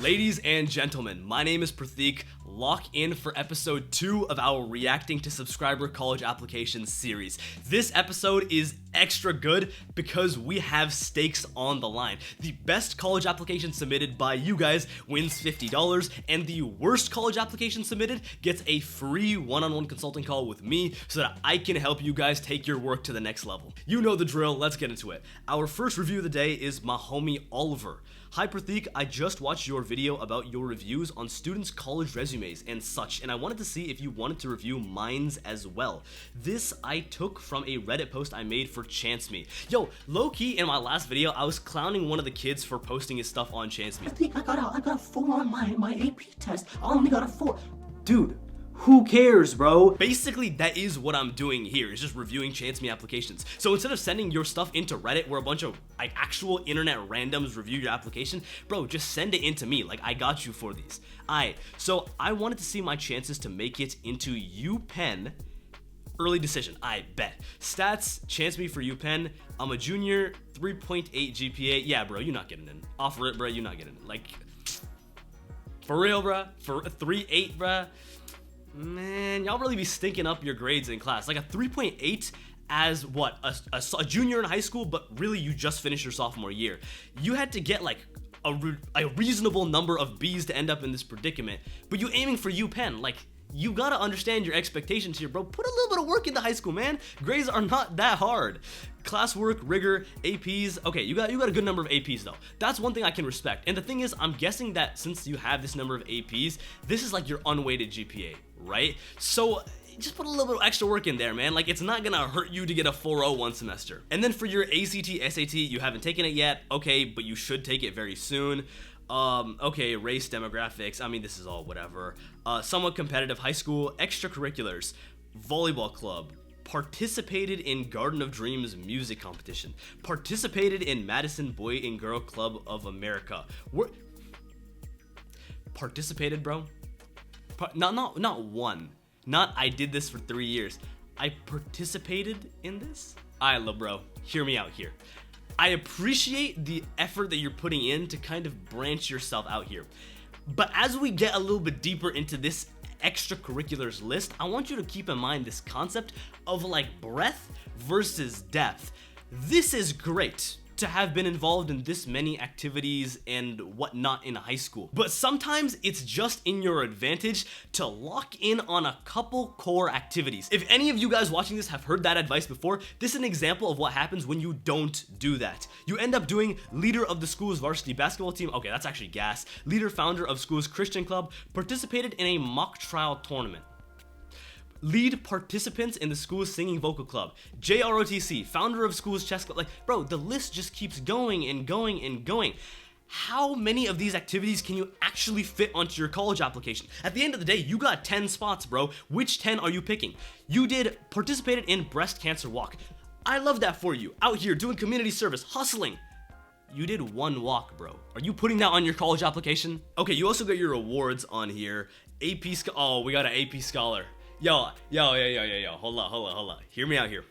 Ladies and gentlemen, my name is Pratik. Lock in for episode 2 of our Reacting to Subscriber College Applications series. This episode is extra good because we have stakes on the line. The best college application submitted by you guys wins $50, and the worst college application submitted gets a free one-on-one consulting call with me so that I can help you guys take your work to the next level. You know the drill, let's get into it. Our first review of the day is my homie Oliver. Hi Pratik, I just watched your video about your reviews on students' college resumes and such, and I wanted to see if you wanted to review mine's as well. This I took from a Reddit post I made for ChanceMe. Yo, low-key in my last video, I was clowning one of the kids for posting his stuff on ChanceMe. I got a 4 on my AP test. I only got a 4. Dude, who cares, bro? Basically, that is what I'm doing here, is just reviewing ChanceMe applications. So instead of sending your stuff into Reddit where a bunch of like actual internet randoms review your application, bro, just send it into me. Like, I got you for these. Alright, so I wanted to see my chances to make it into UPenn. Early decision, I bet. Stats, ChanceMe for UPenn. I'm a junior, 3.8 GPA. Yeah, bro, you're not getting in. Offer it, bro, you're not getting in. Like, for real, bro? For a 3.8, bro? Man, y'all really be stinking up your grades in class. Like a 3.8 as what? A junior in high school, but really you just finished your sophomore year. You had to get like a reasonable number of B's to end up in this predicament, but you aiming for UPenn. Like, you gotta understand your expectations here, bro. Put a little bit of work into high school, man. Grades are not that hard. Classwork, rigor, APs. Okay, you got a good number of APs though. That's one thing I can respect. And the thing is, I'm guessing that since you have this number of APs, this is like your unweighted GPA, right? So just put a little bit of extra work in there, man. Like, it's not gonna hurt you to get a 4.0 one semester. And then for your ACT, SAT, you haven't taken it yet. Okay, but you should take it very soon. Okay, race, demographics, I mean, this is all whatever. Somewhat competitive high school, extracurriculars, volleyball club, participated in Garden of Dreams music competition, participated in Madison Boy and Girl Club of America. Participated, bro? Not one. Not I did this for 3 years. I participated in this? Alright, little bro, hear me out here. I appreciate the effort that you're putting in to kind of branch yourself out here. But as we get a little bit deeper into this extracurriculars list, I want you to keep in mind this concept of like breadth versus depth. This is great to have been involved in this many activities and whatnot in high school, but sometimes it's just in your advantage to lock in on a couple core activities. If any of you guys watching this have heard that advice before, this is an example of what happens when you don't do that. You end up doing leader of the school's varsity basketball team. Okay, that's actually gas. Leader founder of school's Christian club, participated in a mock trial tournament. Lead participants in the school's singing vocal club, JROTC, founder of school's chess club. Like, bro, the list just keeps going and going and going. How many of these activities can you actually fit onto your college application? At the end of the day, you got 10 spots, bro. Which 10 are you picking? You participated in breast cancer walk. I love that for you. Out here doing community service, hustling. You did one walk, bro. Are you putting that on your college application? Okay, you also got your awards on here. Oh, we got an AP Scholar. Yo, hold up. Hear me out here.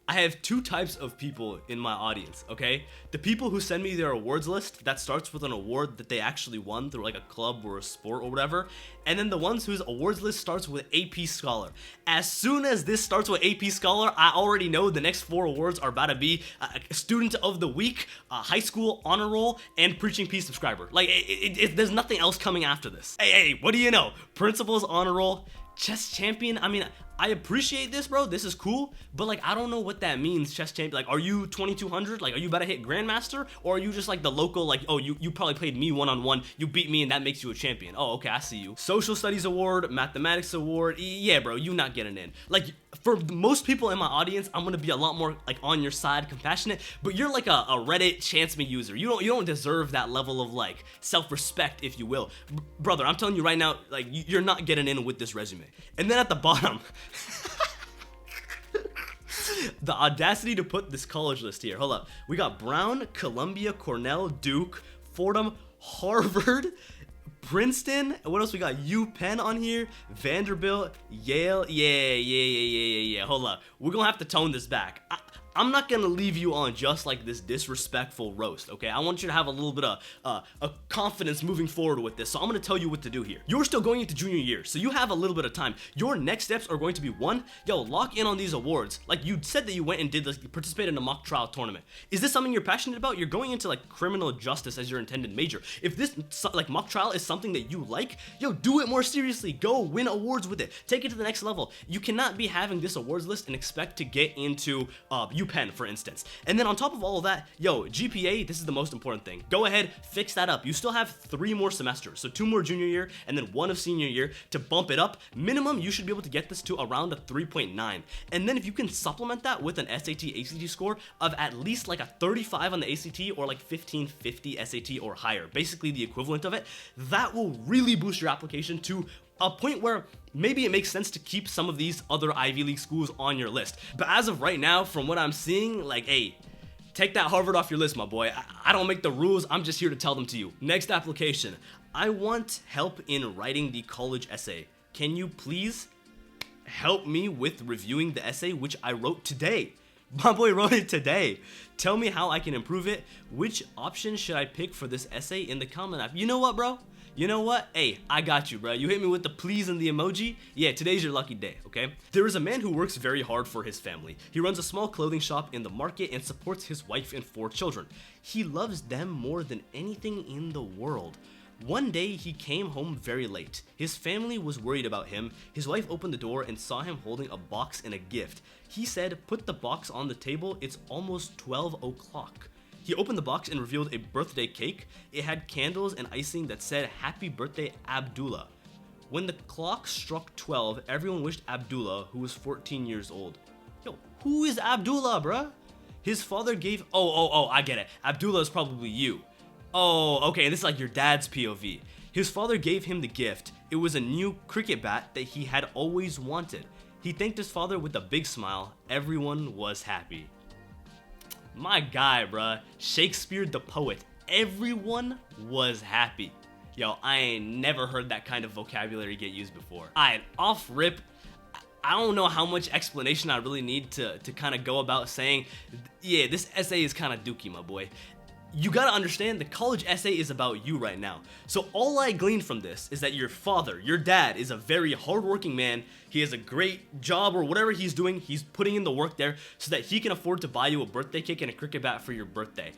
I have two types of people in my audience, okay? The people who send me their awards list that starts with an award that they actually won through like a club or a sport or whatever, and then the ones whose awards list starts with AP Scholar. As soon as this starts with AP Scholar, I already know the next 4 awards are about to be Student of the Week, High School Honor Roll, and Preaching Peace Subscriber. Like, there's nothing else coming after this. Hey, what do you know? Principals Honor Roll, Chess Champion. I mean, I appreciate this, bro. This is cool, but like, I don't know what that means, chess champion. Like, are you 2200? Like, are you about to hit Grandmaster? Or are you just like the local, like, oh, you probably played me one-on-one, you beat me and that makes you a champion. Oh, okay, I see you. Social Studies Award, Mathematics Award. Yeah, bro, you not getting in. Like, for most people in my audience, I'm gonna be a lot more like on your side, compassionate, but you're like a Reddit ChanceMe user. You don't deserve that level of like self-respect, if you will. Brother, I'm telling you right now, like, you're not getting in with this resume. And then at the bottom, the audacity to put this college list here. Hold up. We got Brown, Columbia, Cornell, Duke, Fordham, Harvard, Princeton. What else we got? UPenn on here, Vanderbilt, Yale. Yeah. Hold up. We're gonna have to tone this back. I'm not gonna leave you on just like this disrespectful roast, okay? I want you to have a little bit of confidence moving forward with this, so I'm gonna tell you what to do here. You're still going into junior year, so you have a little bit of time. Your next steps are going to be, one, yo, lock in on these awards. Like, you said that you went and did this, you participated in a mock trial tournament. Is this something you're passionate about? You're going into like criminal justice as your intended major. If this like mock trial is something that you like, yo, do it more seriously. Go win awards with it. Take it to the next level. You cannot be having this awards list and expect to get into upenn, for instance. And then on top of all of that, yo, GPA, this is the most important thing. Go ahead, fix that up. You still have 3 more semesters, so 2 more junior year and then 1 of senior year to bump it up. Minimum, you should be able to get this to around a 3.9. And then if you can supplement that with an SAT ACT score of at least like a 35 on the ACT or like 1550 SAT or higher, basically the equivalent of it, that will really boost your application to a point where maybe it makes sense to keep some of these other Ivy League schools on your list. But as of right now, from what I'm seeing, like, hey, take that Harvard off your list, my boy. I don't make the rules, I'm just here to tell them to you. Next application. I want help in writing the college essay. Can you please help me with reviewing the essay, which I wrote today? My boy wrote it today. Tell me how I can improve it. Which option should I pick for this essay in the comment app? You know what, bro? You know what? Hey, I got you, bro. You hit me with the please and the emoji. Yeah, today's your lucky day, okay? There is a man who works very hard for his family. He runs a small clothing shop in the market and supports his wife and 4 children. He loves them more than anything in the world. One day, he came home very late. His family was worried about him. His wife opened the door and saw him holding a box and a gift. He said, "Put the box on the table, it's almost 12 o'clock. He opened the box and revealed a birthday cake. It had candles and icing that said, "Happy birthday, Abdullah." When the clock struck 12, everyone wished Abdullah, who was 14 years old. Yo, who is Abdullah, bruh? His father gave, I get it. Abdullah is probably you. Oh, okay, and this is like your dad's POV. His father gave him the gift. It was a new cricket bat that he had always wanted. He thanked his father with a big smile. Everyone was happy. My guy, bruh. Shakespeare the poet. Everyone was happy. Yo, I ain't never heard that kind of vocabulary get used before. Alright, off rip. I don't know how much explanation I really need to kind of go about saying, yeah, this essay is kind of dookie, my boy. You gotta understand, the college essay is about you right now. So all I gleaned from this is that your father, your dad, is a very hardworking man. He has a great job or whatever he's doing. He's putting in the work there so that he can afford to buy you a birthday cake and a cricket bat for your birthday.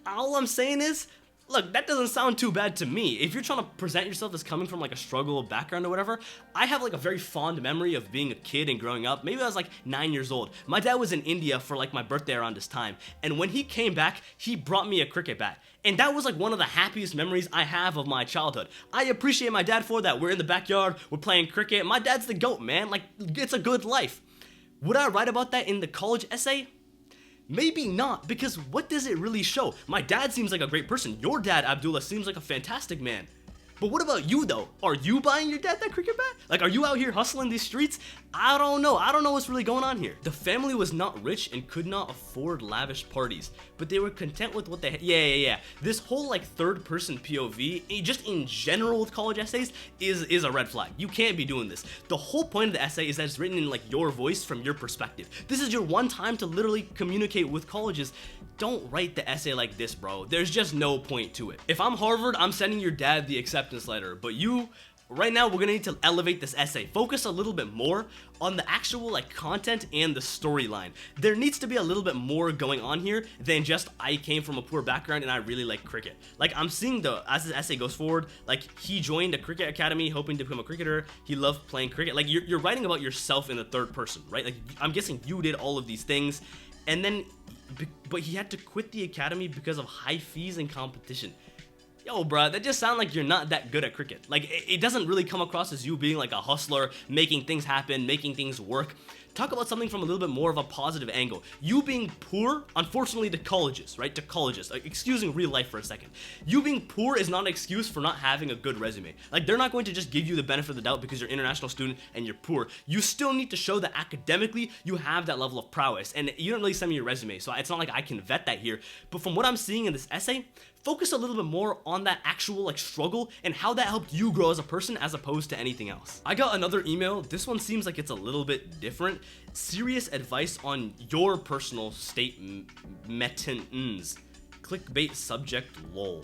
All I'm saying is, look, that doesn't sound too bad to me. If you're trying to present yourself as coming from like a struggle background or whatever, I have like a very fond memory of being a kid and growing up. Maybe I was like 9 years old. My dad was in India for like my birthday around this time. And when he came back, he brought me a cricket bat. And that was like one of the happiest memories I have of my childhood. I appreciate my dad for that. We're in the backyard, we're playing cricket. My dad's the GOAT, man. Like, it's a good life. Would I write about that in the college essay? Maybe not, because what does it really show? My dad seems like a great person. Your dad, Abdullah, seems like a fantastic man. But what about you, though? Are you buying your dad that cricket bat? Like, are you out here hustling these streets? I don't know. I don't know what's really going on here. The family was not rich and could not afford lavish parties, but they were content with what they had. Yeah. This whole, like, third-person POV, just in general with college essays, is a red flag. You can't be doing this. The whole point of the essay is that it's written in, like, your voice from your perspective. This is your one time to literally communicate with colleges. Don't write the essay like this, bro. There's just no point to it. If I'm Harvard, I'm sending your dad the acceptance letter, but you, right now, we're gonna need to elevate this essay. Focus a little bit more on the actual like content and the storyline. There needs to be a little bit more going on here than just I came from a poor background and I really like cricket. Like, I'm seeing as this essay goes forward, like he joined a cricket academy hoping to become a cricketer. He loved playing cricket. Like, you're writing about yourself in the third person, right? Like, I'm guessing you did all of these things, and then but he had to quit the academy because of high fees and competition. Yo, bruh, that just sounds like you're not that good at cricket. Like, it doesn't really come across as you being like a hustler, making things happen, making things work. Talk about something from a little bit more of a positive angle. You being poor, unfortunately, to colleges, right? To colleges. Like, excusing real life for a second. You being poor is not an excuse for not having a good resume. Like, they're not going to just give you the benefit of the doubt because you're an international student and you're poor. You still need to show that academically you have that level of prowess. And you don't really send me your resume, so it's not like I can vet that here. But from what I'm seeing in this essay, focus a little bit more on that actual like struggle and how that helped you grow as a person as opposed to anything else. I got another email. This one seems like it's a little bit different. serious advice on your personal statements. Clickbait subject lol.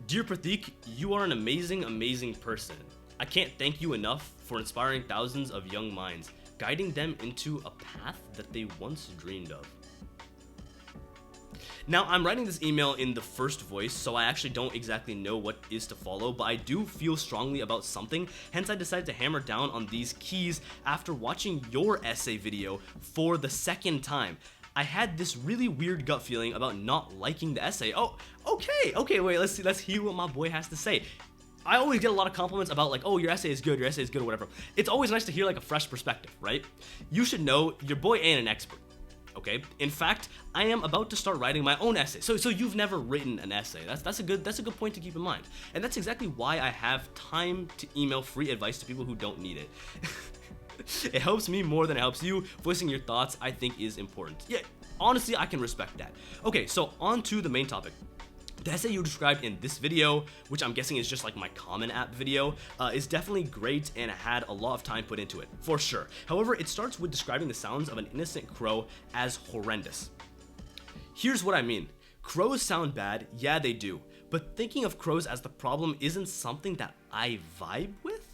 Dear Pratik, you are an amazing person. I can't thank you enough for inspiring thousands of young minds, guiding them into a path that they once dreamed of. Now, I'm writing this email in the first voice, so I actually don't exactly know what is to follow, but I do feel strongly about something, hence I decided to hammer down on these keys after watching your essay video for the second time. I had this really weird gut feeling about not liking the essay. Oh, okay, wait, let's hear what my boy has to say. I always get a lot of compliments about like, oh, your essay is good, or whatever. It's always nice to hear like a fresh perspective, right? You should know your boy ain't an expert. Okay. In fact, I am about to start writing my own essay. So you've never written an essay. That's a good point to keep in mind. And that's exactly why I have time to email free advice to people who don't need it. It helps me more than it helps you. Voicing your thoughts, I think, is important. Yeah, honestly, I can respect that. Okay, so on to the main topic. The essay you described in this video, which I'm guessing is just like my Common App video, is definitely great and had a lot of time put into it, for sure. However, it starts with describing the sounds of an innocent crow as horrendous. Here's what I mean. Crows sound bad, yeah they do, but thinking of crows as the problem isn't something that I vibe with.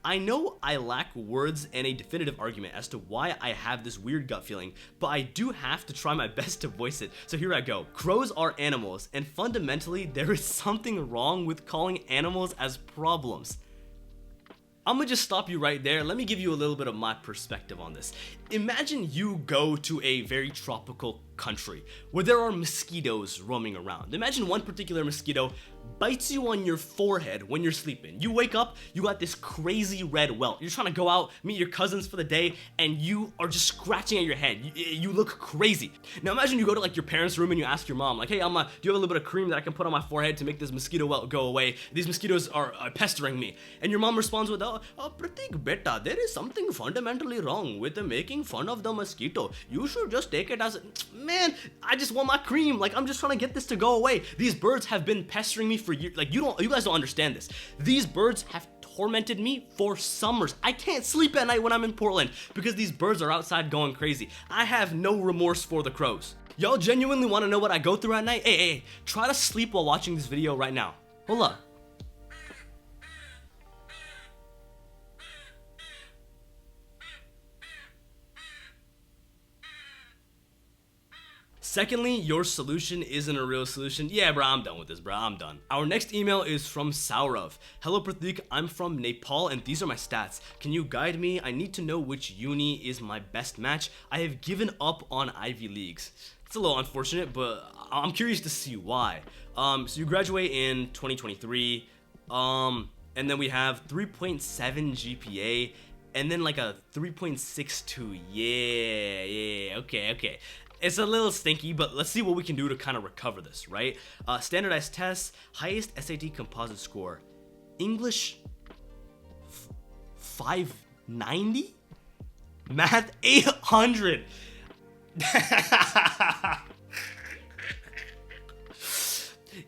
I know I lack words and a definitive argument as to why I have this weird gut feeling, but I do have to try my best to voice it, so here I go. Crows are animals, and fundamentally, there is something wrong with calling animals as problems. I'm gonna just stop you right there. Let me give you a little bit of my perspective on this. Imagine you go to a very tropical country where there are mosquitoes roaming around. Imagine one particular mosquito bites you on your forehead when you're sleeping. You wake up, you got this crazy red welt. You're trying to go out, meet your cousins for the day, and you are just scratching at your head. You look crazy. Now imagine you go to like your parents' room and you ask your mom, like, hey, do you have a little bit of cream that I can put on my forehead to make this mosquito welt go away? These mosquitoes are pestering me. And your mom responds with, Pratik beta, there is something fundamentally wrong with making fun of the mosquito. You should just take it as man, I just want my cream. Like, I'm just trying to get this to go away. These birds have been pestering me for years. Like, you guys don't understand this. These birds have tormented me for summers. I can't sleep at night when I'm in Portland because these birds are outside going crazy. I have no remorse for the crows. Y'all genuinely want to know what I go through at night? Hey, try to sleep while watching this video right now. Hold up. Secondly, your solution isn't a real solution. Yeah, bro, I'm done with this, bro. I'm done. Our next email is from Saurav. Hello, Pratik. I'm from Nepal, and these are my stats. Can you guide me? I need to know which uni is my best match. I have given up on Ivy Leagues. It's a little unfortunate, but I'm curious to see why. So you graduate in 2023, and then we have 3.7 GPA, and then like a 3.62. Yeah, okay. It's a little stinky, but let's see what we can do to kind of recover this, right? Standardized tests, highest SAT composite score. English, 590? Math, 800.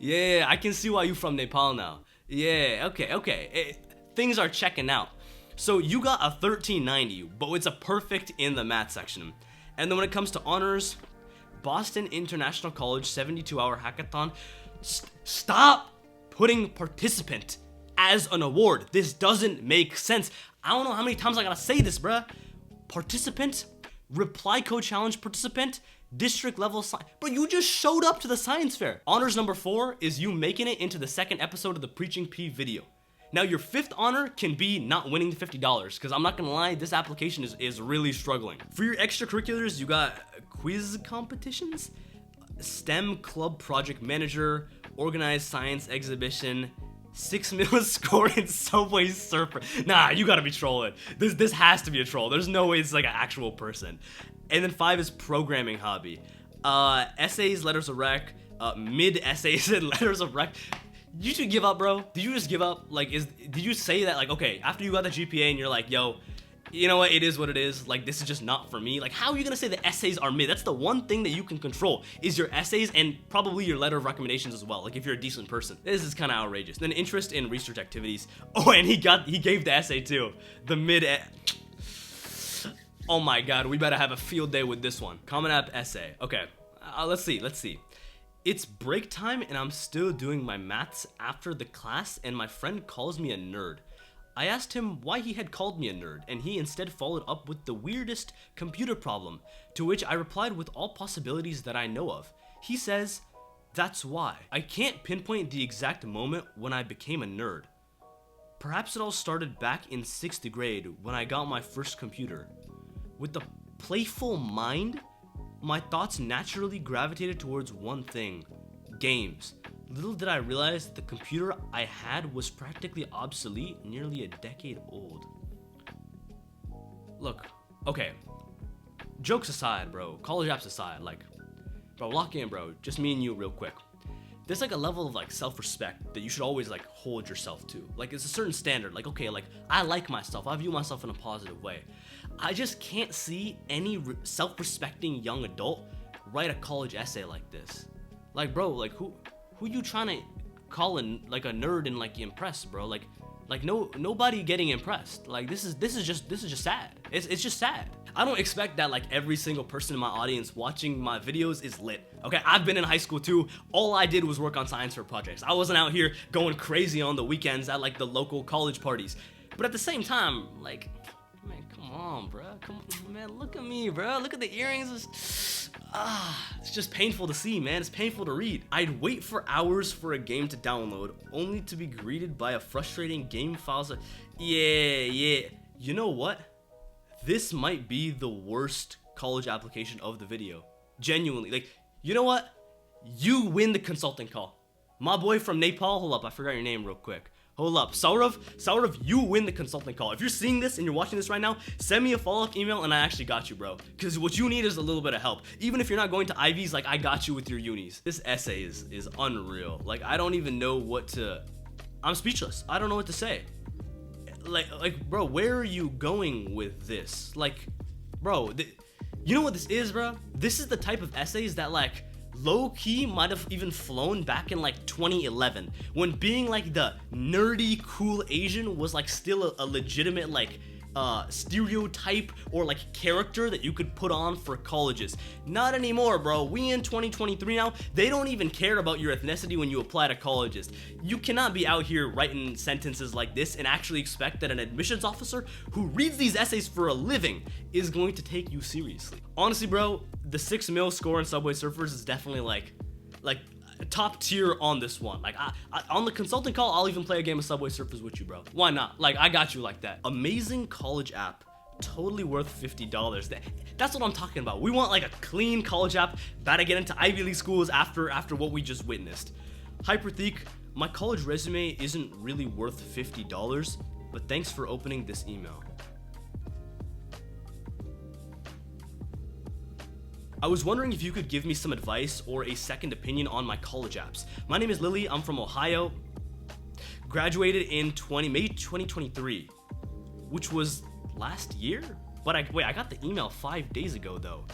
Yeah, I can see why you're from Nepal now. Yeah, okay. Things are checking out. So you got a 1390, but it's a perfect in the math section. And then when it comes to honors, Boston International College 72-hour hackathon. Stop putting participant as an award. This doesn't make sense. I don't know how many times I gotta say this, bruh. Participant, reply code challenge participant, district level science. Bro, you just showed up to the science fair. Honors number 4 is you making it into the second episode of the Preaching P video. Now, your 5th honor can be not winning the $50, because I'm not gonna lie, this application is really struggling. For your extracurriculars, you got quiz competitions, STEM club project manager, organized science exhibition, 6 million score in Subway Surfer. Nah, you gotta be trolling. This has to be a troll. There's no way it's like an actual person. And then 5 is programming hobby. Essays, letters of rec, mid essays and letters of rec. You should give up, bro. Did you just give up? Like, did you say that, like, okay, after you got the GPA and you're like, yo, you know what, it is what it is, like, this is just not for me? Like, how are you gonna say the essays are mid? That's the one thing that you can control, is your essays and probably your letter of recommendations as well, like, if you're a decent person. This is kind of outrageous. Then interest in research activities. Oh, and he gave the essay too. The mid Oh my god, we better have a field day with this one. Common App essay. Okay, let's see. It's break time and I'm still doing my maths after the class and my friend calls me a nerd. I asked him why he had called me a nerd and he instead followed up with the weirdest computer problem, to which I replied with all possibilities that I know of. He says, "That's why." I can't pinpoint the exact moment when I became a nerd. Perhaps it all started back in 6th grade when I got my first computer. With a playful mind, my thoughts naturally gravitated towards one thing: games. Little did I realize the computer I had was practically obsolete, nearly a decade old. Look, okay, jokes aside, bro, college apps aside, like, bro, lock in, bro, just me and you real quick. There's like a level of like self-respect that you should always like hold yourself to. Like it's a certain standard, like, okay, like I like myself, I view myself in a positive way. I just can't see any self-respecting young adult write a college essay like this. Like, bro, like who you trying to call like a nerd and like impress, bro? Like nobody getting impressed. Like this is just sad. It's just sad. I don't expect that like every single person in my audience watching my videos is lit. Okay, I've been in high school too. All I did was work on science fair projects. I wasn't out here going crazy on the weekends at like the local college parties. But at the same time, like, man, come on, bro. Come on, man, look at me, bro. Look at the earrings. It's just painful to see, man. It's painful to read. I'd wait for hours for a game to download, only to be greeted by a frustrating game files. Yeah. You know what? This might be the worst college application of the video. Genuinely. Like, you know what? You win the consulting call. My boy from Nepal, hold up, I forgot your name real quick. Hold up, Saurav, you win the consulting call. If you're seeing this and you're watching this right now, send me a follow-up email and I actually got you, bro. Because what you need is a little bit of help. Even if you're not going to Ivies, like I got you with your unis. This essay is unreal. Like I don't even know what to, I'm speechless. I don't know what to say. Like, bro, where are you going with this? Like, bro, you know what this is, bro? This is the type of essays that like low-key might have even flown back in like 2011 when being like the nerdy cool Asian was like still a legitimate like stereotype or like character that you could put on for colleges. Not anymore, bro. We in 2023 now. They don't even care about your ethnicity when you apply to colleges. You cannot be out here writing sentences like this and actually expect that an admissions officer who reads these essays for a living is going to take you seriously. Honestly, bro, the 6 mil score in Subway Surfers is definitely like top tier on this one. Like I on the consulting call, I'll even play a game of Subway Surfers with you, bro. Why not? Like I got you like that. Amazing college app, totally worth $50. That's what I'm talking about. We want like a clean college app, about to get into Ivy League schools after what we just witnessed. Hypertheek, my college resume isn't really worth $50, but thanks for opening this email. I was wondering if you could give me some advice or a second opinion on my college apps. My name is Lily, I'm from Ohio. Graduated in May 2023, which was last year? But I got the email 5 days ago though.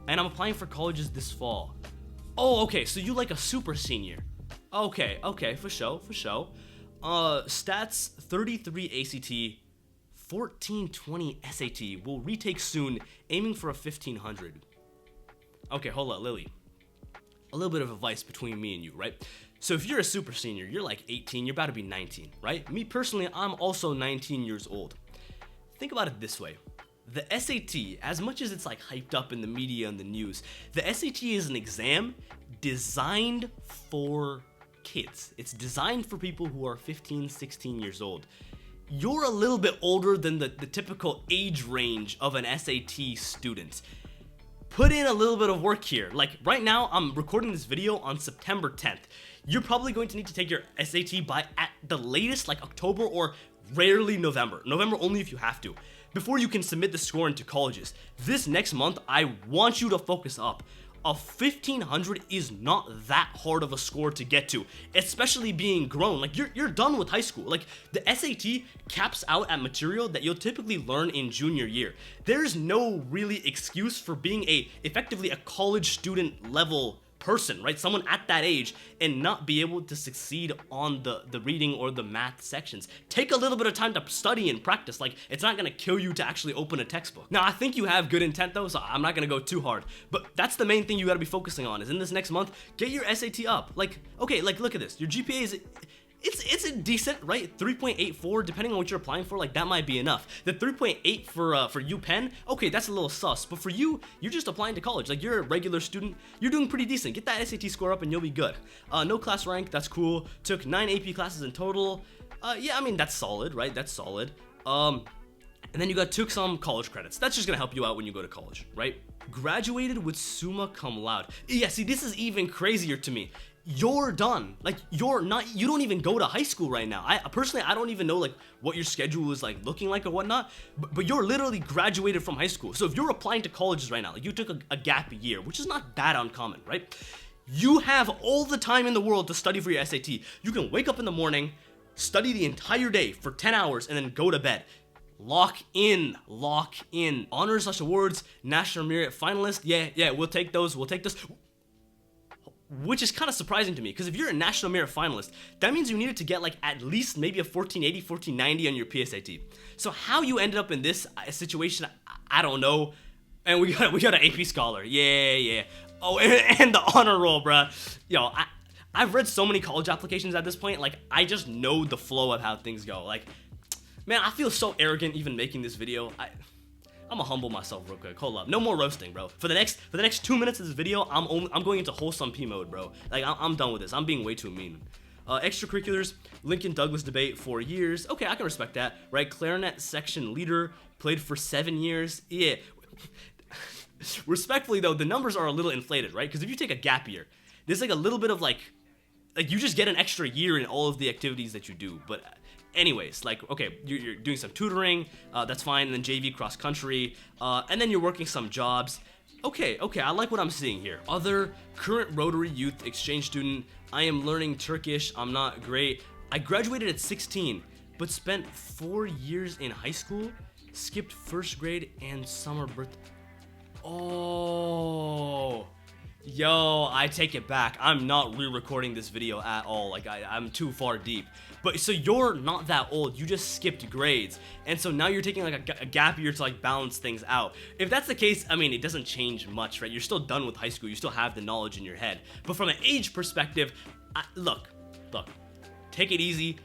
And I'm applying for colleges this fall. Oh, okay, so you like a super senior. Okay, for sure. Stats 33 ACT, 1420 SAT, will retake soon, aiming for a 1500. Okay, hold on, Lily. A little bit of advice between me and you, right? So if you're a super senior, you're like 18, you're about to be 19, right? Me personally, I'm also 19 years old. Think about it this way. The SAT, as much as it's like hyped up in the media and the news, the SAT is an exam designed for kids. It's designed for people who are 15, 16 years old. You're a little bit older than the typical age range of an SAT student. Put in a little bit of work here. Like right now, I'm recording this video on September 10th. You're probably going to need to take your SAT by at the latest like October or rarely November. November only if you have to. Before you can submit the score into colleges. This next month, I want you to focus up. A 1500 is not that hard of a score to get to, especially being grown. Like you're done with high school. Like the SAT caps out at material that you'll typically learn in junior year. There's no really excuse for being effectively a college student level person, right? Someone at that age and not be able to succeed on the reading or the math sections. Take a little bit of time to study and practice. Like, it's not gonna kill you to actually open a textbook. Now, I think you have good intent though, so I'm not gonna go too hard, but that's the main thing you gotta be focusing on is in this next month, get your SAT up. Like, okay, like look at this. Your GPA is, it's a decent, right? 3.84, depending on what you're applying for, like that might be enough. The 3.8 for UPenn, okay, that's a little sus, but for you, you're just applying to college. Like you're a regular student, you're doing pretty decent. Get that SAT score up and you'll be good. No class rank, that's cool. Took 9 AP classes in total. Yeah, I mean, that's solid, right? That's solid. And then you took some college credits. That's just gonna help you out when you go to college, right? Graduated with summa cum laude. Yeah, see, this is even crazier to me. You're done. Like, you don't even go to high school right now. I personally don't even know like what your schedule is like looking like or whatnot, but you're literally graduated from high school. So if you're applying to colleges right now, like you took a gap year, which is not that uncommon, right? You have all the time in the world to study for your SAT. You can wake up in the morning, study the entire day for 10 hours, and then go to bed. Lock in. Honors/awards, National Merit finalist. Yeah, we'll take those. Which is kind of surprising to me, because if you're a National Merit finalist, that means you needed to get like at least maybe a 1480, 1490 on your PSAT. So how you ended up in this situation, I don't know. And we got an AP scholar. Yeah. Oh, and the honor roll, bruh. Yo, I've read so many college applications at this point. Like, I just know the flow of how things go. Like, man, I feel so arrogant even making this video. I'm gonna humble myself real quick. Hold up, no more roasting, bro. For the next 2 minutes of this video, I'm going into wholesome P mode, bro. Like I'm done with this. I'm being way too mean. Extracurriculars, Lincoln Douglas debate, 4 years. Okay, I can respect that, right? Clarinet section leader, played for 7 years. Yeah. Respectfully though, the numbers are a little inflated, right? Because if you take a gap year, there's like a little bit of like you just get an extra year in all of the activities that you do, but. Anyways, like, okay, you're doing some tutoring, that's fine, and then JV cross country, and then you're working some jobs. Okay, I like what I'm seeing here. Other, current Rotary Youth exchange student, I am learning Turkish, I'm not great. I graduated at 16, but spent 4 years in high school, skipped first grade and summer birth. Oh. Yo, I take it back. I'm not re-recording this video at all. Like, I'm too far deep. But so you're not that old. You just skipped grades. And so now you're taking like a gap year to like balance things out. If that's the case, I mean, it doesn't change much, right? You're still done with high school. You still have the knowledge in your head. But from an age perspective, look, take it easy.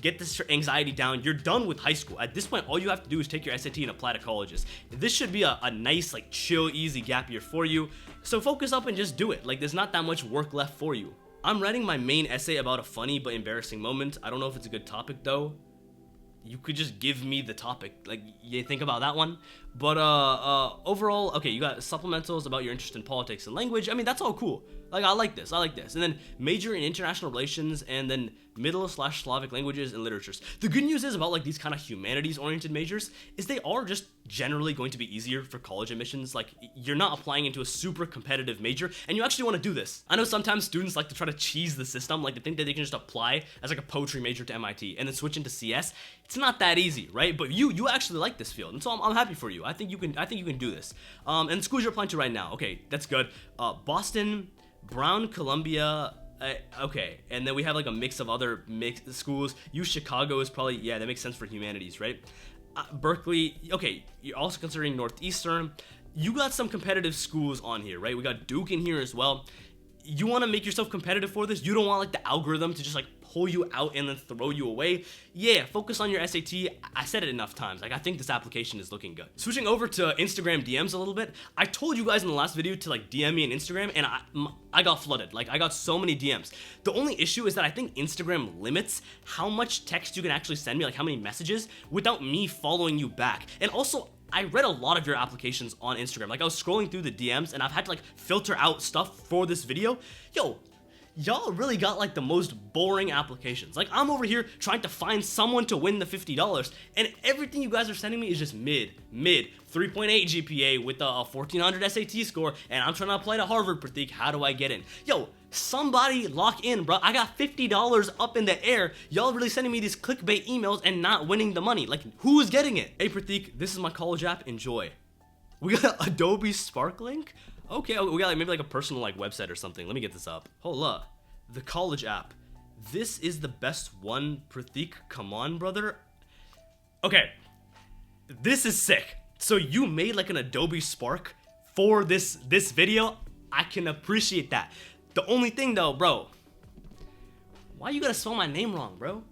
Get this anxiety down. You're done with high school. At this point, all you have to do is take your SAT and apply to colleges. This should be a nice, like, chill, easy gap year for you. So focus up and just do it. Like, there's not that much work left for you. I'm writing my main essay about a funny but embarrassing moment. I don't know if it's a good topic, though. You could just give me the topic. Like, you think about that one. But, overall, okay, you got supplementals about your interest in politics and language. I mean, that's all cool. Like, I like this. And then major in international relations, and then Middle/Slavic languages and literatures. The good news is about like these kind of humanities-oriented majors is they are just generally going to be easier for college admissions. Like, you're not applying into a super competitive major, and you actually want to do this. I know sometimes students like to try to cheese the system, like they think that they can just apply as like a poetry major to MIT and then switch into CS. It's not that easy, right? But you actually like this field, and so I'm happy for you. I think you can do this. And schools you're applying to right now, okay, that's good. Boston, Brown, Columbia. Okay, and then we have like a mix of other mixed schools. Chicago is probably, yeah, that makes sense for humanities, right? Berkeley, okay, you're also considering Northeastern. You got some competitive schools on here, right? We got Duke in here as well. You want to make yourself competitive for this. You don't want like the algorithm to just like pull you out and then throw you away. Yeah, focus on your SAT. I said it enough times. Like, I think this application is looking good. Switching over to Instagram DMs a little bit. I told you guys in the last video to like DM me on Instagram, and I got flooded. Like, I got so many DMs. The only issue is that I think Instagram limits how much text you can actually send me, like how many messages, without me following you back. And also, I read a lot of your applications on Instagram. Like, I was scrolling through the DMs, and I've had to like filter out stuff for this video. Yo, y'all really got like the most boring applications. Like, I'm over here trying to find someone to win the $50, and everything you guys are sending me is just mid 3.8 GPA with a 1400 SAT score, and I'm trying to apply to Harvard, Pratik. How do I get in? Yo, somebody lock in, bro. I got $50 up in the air. Y'all really sending me these clickbait emails and not winning the money. Like, who's getting it? Hey, Pratik, this is my college app. Enjoy. We got Adobe Spark Link. Okay, we got like maybe like a personal like website or something. Let me get this up. Hold up. The college app. This is the best one, Pratik. Come on, brother. Okay. This is sick. So you made like an Adobe Spark for this video. I can appreciate that. The only thing though, bro, why you gotta spell my name wrong, bro?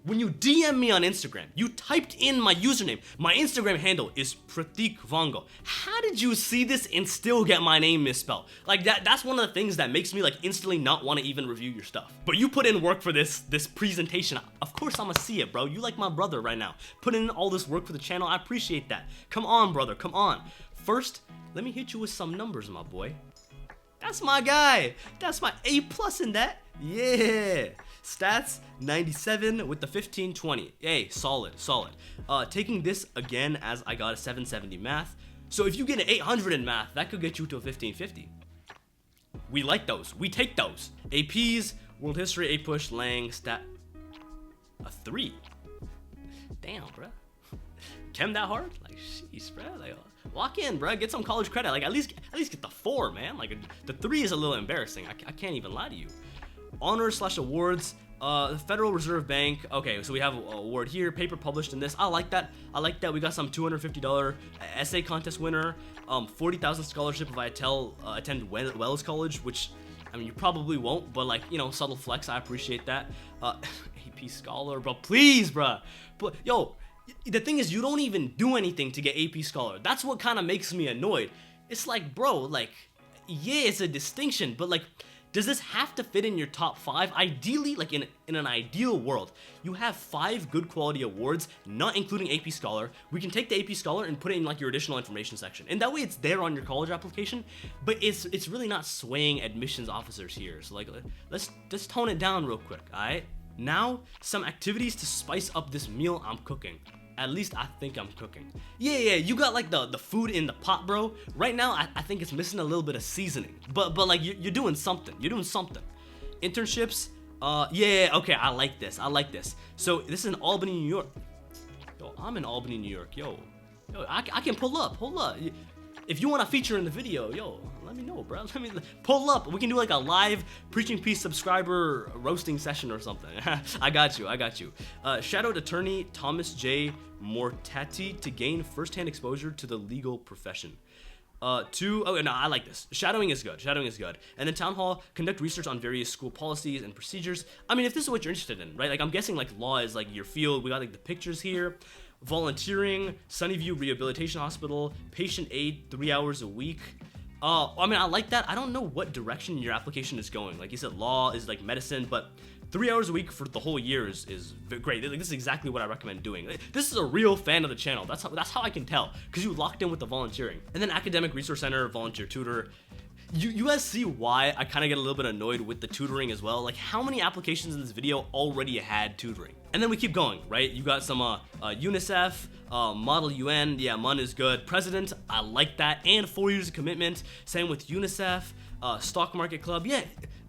When you DM me on Instagram, you typed in my username. My Instagram handle is Pratik Vango. How did you see this and still get my name misspelled? Like that's one of the things that makes me like instantly not want to even review your stuff. But you put in work for this presentation. Of course I'm gonna see it, bro. You like my brother right now. Putting in all this work for the channel, I appreciate that. Come on, brother, come on. First, let me hit you with some numbers, my boy. That's my guy. That's my A+ in that. Yeah. Stats 97 with the 1520. Hey, solid. Taking this again as I got a 770 math. So if you get an 800 in math, that could get you to a 1550. We like those. We take those. APs, world history, A push, Lang, stat. A 3. Damn, bruh. Chem that hard? Like, sheesh, bruh. Like, lock in, bruh. Get some college credit. Like, at least get the 4, man. Like, the 3 is a little embarrassing. I can't even lie to you. Honors/awards, Federal Reserve Bank. Okay, so we have an award here, paper published in this. I like that. We got some $250 essay contest winner, 40,000 scholarship if I attend Wells College, which, I mean, you probably won't, but like, you know, subtle flex, I appreciate that. AP Scholar, bro, please, bro. But, yo, the thing is, you don't even do anything to get AP Scholar. That's what kind of makes me annoyed. It's like, bro, like, yeah, it's a distinction, but like, does this have to fit in your top 5? Ideally, like in an ideal world, you have 5 good quality awards, not including AP Scholar. We can take the AP Scholar and put it in like your additional information section. And that way it's there on your college application, but it's really not swaying admissions officers here. So like, let's tone it down real quick, all right? Now, some activities to spice up this meal I'm cooking. At least I think I'm cooking. Yeah, you got like the food in the pot, bro. Right now, I think it's missing a little bit of seasoning. But like, you're doing something. You're doing something. Internships, yeah, okay, I like this. So this is in Albany, New York. Yo, I'm in Albany, New York. Yo, I can pull up. Hold up. If you want to feature in the video, yo, let me know, bro. Let me pull up. We can do like a live Preaching Peace subscriber roasting session or something. I got you. Shadowed attorney Thomas J. Mortati to gain firsthand exposure to the legal profession. Oh no, I like this. Shadowing is good. And then town hall, conduct research on various school policies and procedures. I mean, if this is what you're interested in, right? Like, I'm guessing like law is like your field. We got like the pictures here. Volunteering, Sunnyview Rehabilitation Hospital, patient aid, 3 hours a week. I mean, I like that. I don't know what direction your application is going. Like you said, law is like medicine, but 3 hours a week for the whole year is great. Like, this is exactly what I recommend doing. This is a real fan of the channel. That's how I can tell, because you locked in with the volunteering. And then academic resource center, volunteer tutor. You guys see why I kind of get a little bit annoyed with the tutoring as well. Like, how many applications in this video already had tutoring? And then we keep going, right? You got some UNICEF, Model UN, yeah, MUN is good. President, I like that, and 4 years of commitment. Same with UNICEF, Stock Market Club, yeah.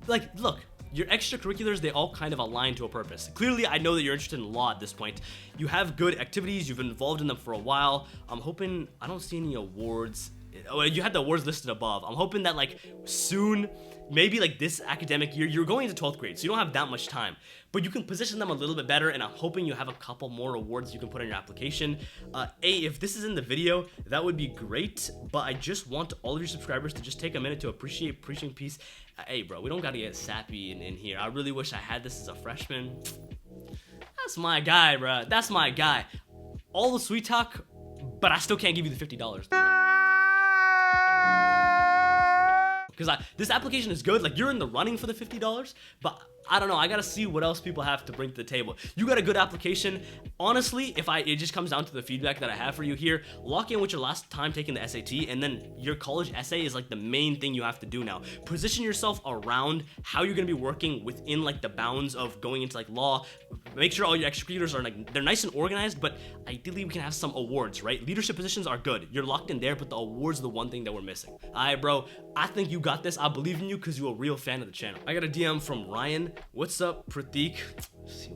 Like, look, your extracurriculars, they all kind of align to a purpose. Clearly, I know that you're interested in law at this point. You have good activities, you've been involved in them for a while. I'm hoping, I don't see any awards. Oh, you had the awards listed above. I'm hoping that like soon, maybe like this academic year, you're going into 12th grade, so you don't have that much time, but you can position them a little bit better, and I'm hoping you have a couple more awards you can put in your application. If this is in the video, that would be great, but I just want all of your subscribers to just take a minute to appreciate Preaching Peace. Hey, bro, we don't gotta get sappy in here. I really wish I had this as a freshman. That's my guy, bro. That's my guy. All the sweet talk, but I still can't give you the $50. Because this application is good, like you're in the running for the $50, but I don't know, I gotta see what else people have to bring to the table. You got a good application. Honestly, it just comes down to the feedback that I have for you here. Lock in with your last time taking the SAT, and then your college essay is like the main thing you have to do now. Position yourself around how you're gonna be working within like the bounds of going into like law. Make sure all your extracurriculars are like, they're nice and organized, but ideally we can have some awards, right? Leadership positions are good. You're locked in there, but the awards are the one thing that we're missing. All right, bro, I think you got this. I believe in you because you're a real fan of the channel. I got a DM from Ryan. What's up, Pratik?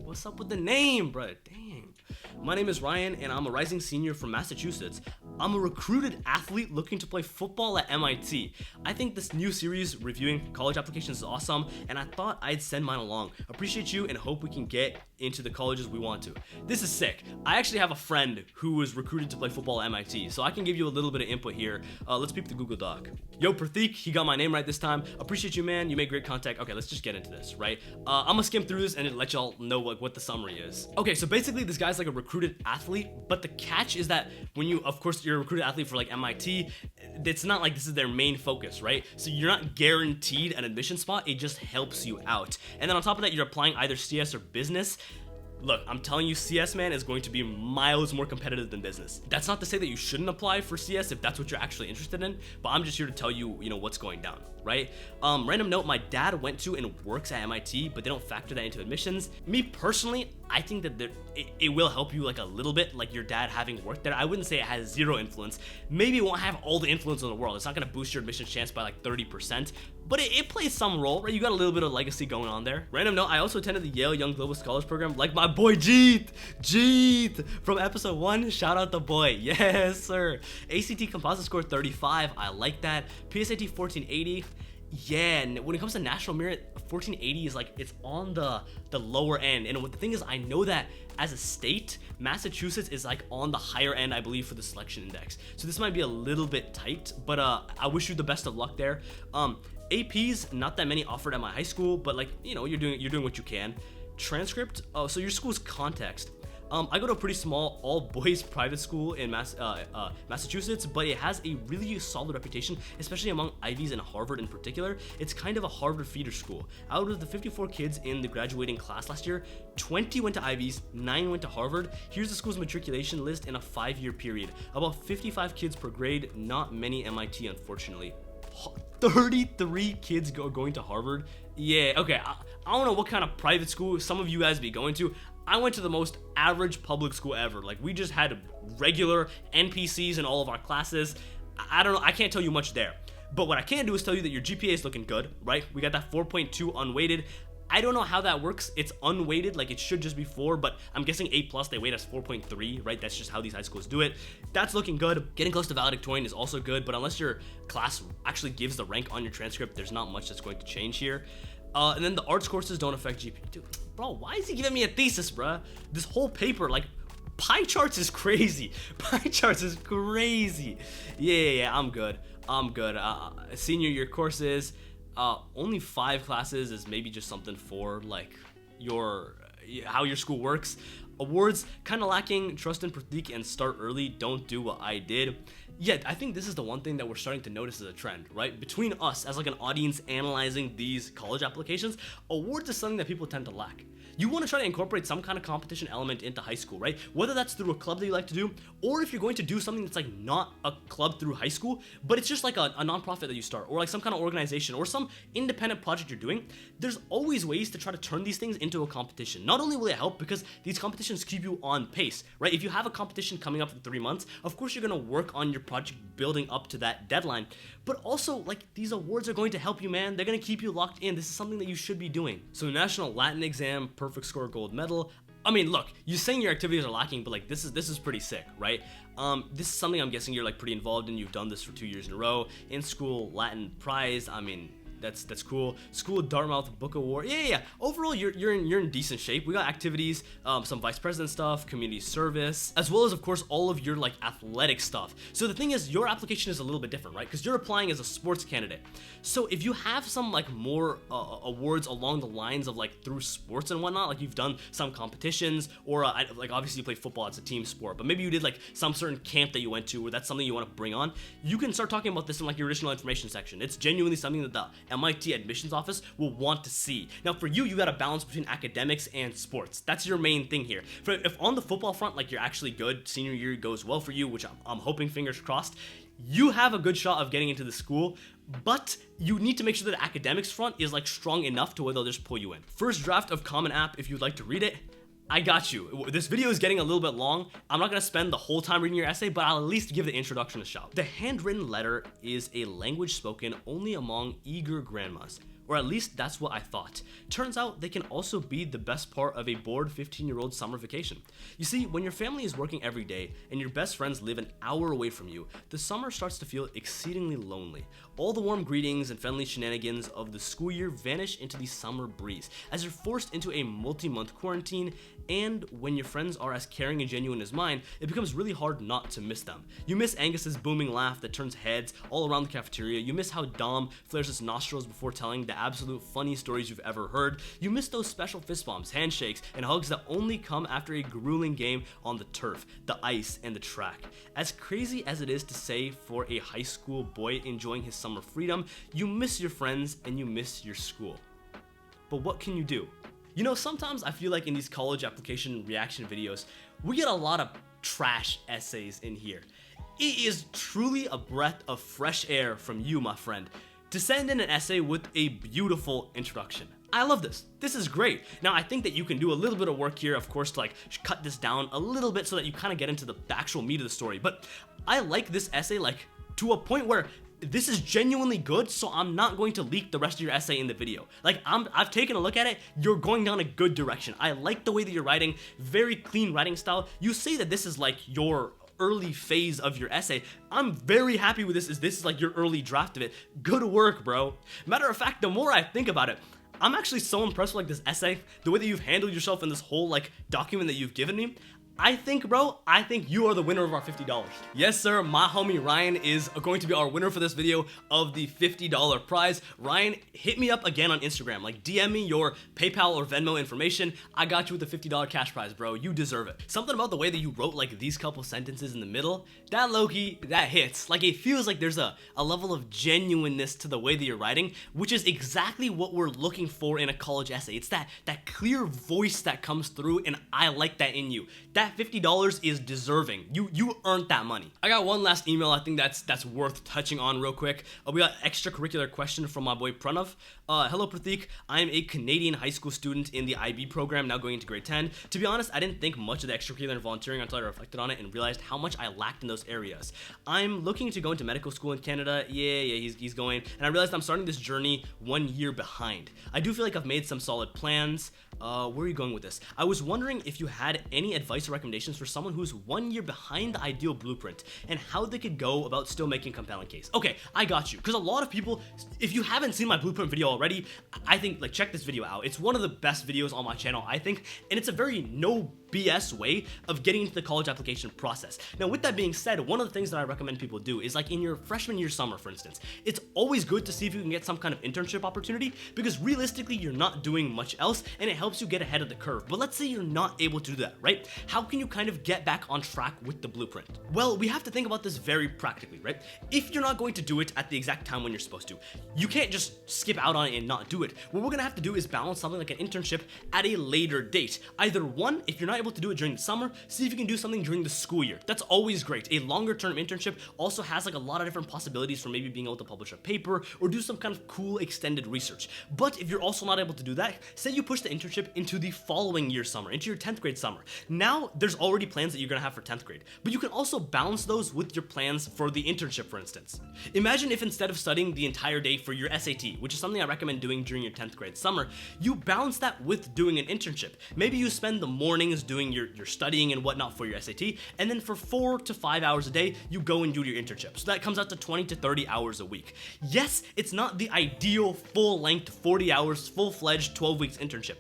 What's up with the name, bro? Dang. My name is Ryan, and I'm a rising senior from Massachusetts. I'm a recruited athlete looking to play football at MIT. I think this new series reviewing college applications is awesome, and I thought I'd send mine along. Appreciate you and hope we can get into the colleges we want to. This is sick. I actually have a friend who was recruited to play football at MIT, so I can give you a little bit of input here. Let's peep the Google Doc. Yo, Pratik, he got my name right this time. Appreciate you, man. You made great contact. Okay, let's just get into this, right? I'm gonna skim through this and let y'all know what the summary is. Okay, so basically this guy's like a recruited athlete, but the catch is that when of course, you're a recruited athlete for like MIT, it's not like this is their main focus, right? So you're not guaranteed an admission spot, it just helps you out. And then on top of that, you're applying either CS or business. Look, I'm telling you, CS, man, is going to be miles more competitive than business. That's not to say that you shouldn't apply for CS if that's what you're actually interested in, but I'm just here to tell you, what's going down, right? Random note, my dad went to and works at MIT, but they don't factor that into admissions. Me personally, I think that it will help you like a little bit, like your dad having worked there. I wouldn't say it has zero influence. Maybe it won't have all the influence in the world. It's not gonna boost your admission chance by like 30%, but it plays some role, right? You got a little bit of legacy going on there. Random note, I also attended the Yale Young Global Scholars Program, like my boy Jeet from episode 1. Shout out the boy, yes sir. ACT composite score 35, I like that. PSAT 1480. Yeah, when it comes to national merit, 1480 is like, it's on the lower end. And what the thing is, I know that as a state, Massachusetts is like on the higher end, I believe, for the selection index. So this might be a little bit tight, but I wish you the best of luck there. APs, not that many offered at my high school, but like, you're doing what you can. Transcript, so your school's context. I go to a pretty small all-boys private school in Massachusetts, but it has a really solid reputation, especially among Ivies and Harvard in particular. It's kind of a Harvard feeder school. Out of the 54 kids in the graduating class last year, 20 went to Ivies, 9 went to Harvard. Here's the school's matriculation list in a 5-year period. About 55 kids per grade, not many MIT, unfortunately. 33 kids going to Harvard? Yeah, okay, I don't know what kind of private school some of you guys be going to. I went to the most average public school ever. Like, we just had regular NPCs in all of our classes. I don't know, I can't tell you much there. But what I can do is tell you that your GPA is looking good, right? We got that 4.2 unweighted. I don't know how that works. It's unweighted, like it should just be 4, but I'm guessing A+, they weight as 4.3, right? That's just how these high schools do it. That's looking good. Getting close to valedictorian is also good, but unless your class actually gives the rank on your transcript, there's not much that's going to change here. And then the arts courses don't affect GPA. Dude, bro, why is he giving me a thesis, bruh? This whole paper, like, pie charts is crazy. Pie charts is crazy. Yeah, I'm good. Senior year courses, only 5 classes is maybe just something for, like, how your school works. Awards, kind of lacking. Trust in Pratik and start early. Don't do what I did. Yeah, I think this is the one thing that we're starting to notice as a trend, right? Between us as like an audience analyzing these college applications, awards is something that people tend to lack. You want to try to incorporate some kind of competition element into high school, right? Whether that's through a club that you like to do, or if you're going to do something that's like not a club through high school, but it's just like a nonprofit that you start, or like some kind of organization, or some independent project you're doing, there's always ways to try to turn these things into a competition. Not only will it help because these competitions keep you on pace, right? If you have a competition coming up in 3 months, of course you're going to work on your project building up to that deadline, but also like these awards are going to help you, man. They're going to keep you locked in. This is something that you should be doing. So National Latin exam, perfect score, gold medal. I mean, look, you're saying your activities are lacking, but like this is pretty sick, right? This is something I'm guessing you're like pretty involved in. You've done this for 2 years in a row. In school Latin prize, I mean, that's cool. School Dartmouth book award. Yeah. Overall, you're in decent shape. We got activities, some vice president stuff, community service, as well as of course all of your like athletic stuff. So the thing is, your application is a little bit different, right? Because you're applying as a sports candidate. So if you have some like more awards along the lines of like through sports and whatnot, like you've done some competitions, or like obviously you play football, it's a team sport, but maybe you did like some certain camp that you went to, or that's something you want to bring on, you can start talking about this in like your additional information section. It's genuinely something that the MIT admissions office will want to see. Now for you got to balance between academics and sports. That's your main thing here. If on the football front, like you're actually good, senior year goes well for you, which I'm hoping, fingers crossed, you have a good shot of getting into the school, but you need to make sure that the academics front is like strong enough to where they'll just pull you in. First draft of Common App, if you'd like to read it, I got you. This video is getting a little bit long. I'm not gonna spend the whole time reading your essay, but I'll at least give the introduction a shot. The handwritten letter is a language spoken only among eager grandmas. Or at least that's what I thought. Turns out they can also be the best part of a bored 15-year-old summer vacation. You see, when your family is working every day and your best friends live an hour away from you, the summer starts to feel exceedingly lonely. All the warm greetings and friendly shenanigans of the school year vanish into the summer breeze, as you're forced into a multi-month quarantine, and when your friends are as caring and genuine as mine, it becomes really hard not to miss them. You miss Angus's booming laugh that turns heads all around the cafeteria. You miss how Dom flares his nostrils before telling the absolute funny stories you've ever heard. You miss those special fist bumps, handshakes, and hugs that only come after a grueling game on the turf, the ice, and the track. As crazy as it is to say for a high school boy enjoying his summer freedom, you miss your friends and you miss your school. But what can you do? You know, sometimes I feel like in these college application reaction videos, we get a lot of trash essays in here. It is truly a breath of fresh air from you, my friend, to send in an essay with a beautiful introduction. I love this. This is great. Now, I think that you can do a little bit of work here, of course, to like cut this down a little bit so that you kind of get into the actual meat of the story. But I like this essay like to a point where this is genuinely good, so I'm not going to leak the rest of your essay in the video. Like, I've taken a look at it. You're going down a good direction. I like the way that you're writing. Very clean writing style. You say that this is like your early phase of your essay. I'm very happy with this, as this is like your early draft of it. Good work, bro. Matter of fact, the more I think about it, I'm actually so impressed with like this essay, the way that you've handled yourself in this whole like document that you've given me. I think you are the winner of our $50. Yes, sir, my homie Ryan is going to be our winner for this video of the $50 prize. Ryan, hit me up again on Instagram. Like, DM me your PayPal or Venmo information. I got you with the $50 cash prize, bro. You deserve it. Something about the way that you wrote like these couple sentences in the middle, that low-key, that hits. Like, it feels like there's a level of genuineness to the way that you're writing, which is exactly what we're looking for in a college essay. It's that clear voice that comes through, and I like that in you. That $50 is deserving. You earned that money. I got one last email I think that's worth touching on real quick. We got extracurricular question from my boy Pranav. Hello Pratik, I am a Canadian high school student in the IB program, now going into grade 10. To be honest, I didn't think much of the extracurricular and volunteering until I reflected on it and realized how much I lacked in those areas. I'm looking to go into medical school in Canada. He's going. And I realized I'm starting this journey 1 year behind. I do feel like I've made some solid plans. Where are you going with this? I was wondering if you had any advice or recommendations for someone who's 1 year behind the ideal blueprint and how they could go about still making a compelling case. Okay, I got you. Because a lot of people, if you haven't seen my blueprint video already, I think, like, check this video out. It's one of the best videos on my channel, I think, and it's a very no BS way of getting into the college application process. Now, with that being said, one of the things that I recommend people do is, like, in your freshman year summer, for instance, it's always good to see if you can get some kind of internship opportunity, because realistically, you're not doing much else, and it helps you get ahead of the curve. But let's say you're not able to do that, right? How can you kind of get back on track with the blueprint? Well, we have to think about this very practically, right? If you're not going to do it at the exact time when you're supposed to, you can't just skip out on it and not do it. What we're gonna have to do is balance something like an internship at a later date. Either one, if you're not able to do it during the summer, see if you can do something during the school year. That's always great. A longer term internship also has like a lot of different possibilities for maybe being able to publish a paper or do some kind of cool extended research. But if you're also not able to do that, say you push the internship into the following year summer, into your 10th grade summer. Now there's already plans that you're gonna have for 10th grade, but you can also balance those with your plans for the internship, for instance. Imagine if instead of studying the entire day for your SAT, which is something I recommend doing during your 10th grade summer, you balance that with doing an internship. Maybe you spend the mornings doing your studying and whatnot for your SAT, and then for 4 to 5 hours a day, you go and do your internship. So that comes out to 20 to 30 hours a week. Yes, it's not the ideal full-length 40 hours, full-fledged 12 weeks internship,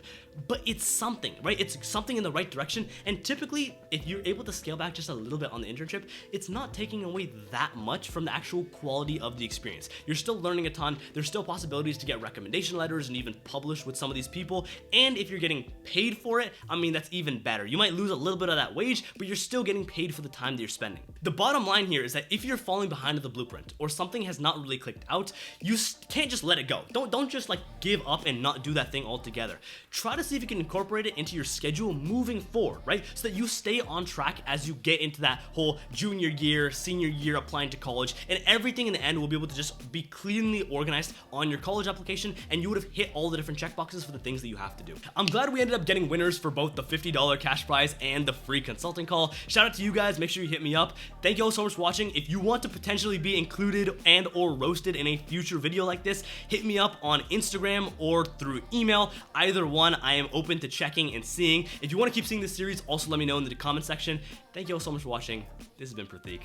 but it's something, right? It's something in the right direction, and typically, if you're able to scale back just a little bit on the internship, it's not taking away that much from the actual quality of the experience. You're still learning a ton, there's still possibilities to get recommendation letters and even publish with some of these people, and if you're getting paid for it, I mean, that's even better. You might lose a little bit of that wage, but you're still getting paid for the time that you're spending. The bottom line here is that if you're falling behind the blueprint, or something has not really clicked out, you can't just let it go. Don't just like give up and not do that thing altogether. Try to see if you can incorporate it into your schedule moving forward, right? So that you stay on track as you get into that whole junior year, senior year, applying to college, and everything in the end will be able to just be cleanly organized on your college application, and you would have hit all the different checkboxes for the things that you have to do. I'm glad we ended up getting winners for both the $50 cash prize and the free consulting call. Shout out to you guys. Make sure you hit me up. Thank you all so much for watching. If you want to potentially be included and or roasted in a future video like this, hit me up on Instagram or through email. Either one, I am open to checking and seeing. If you want to keep seeing this series, also let me know in the comment section. Thank you all so much for watching. This has been Pratik.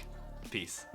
Peace.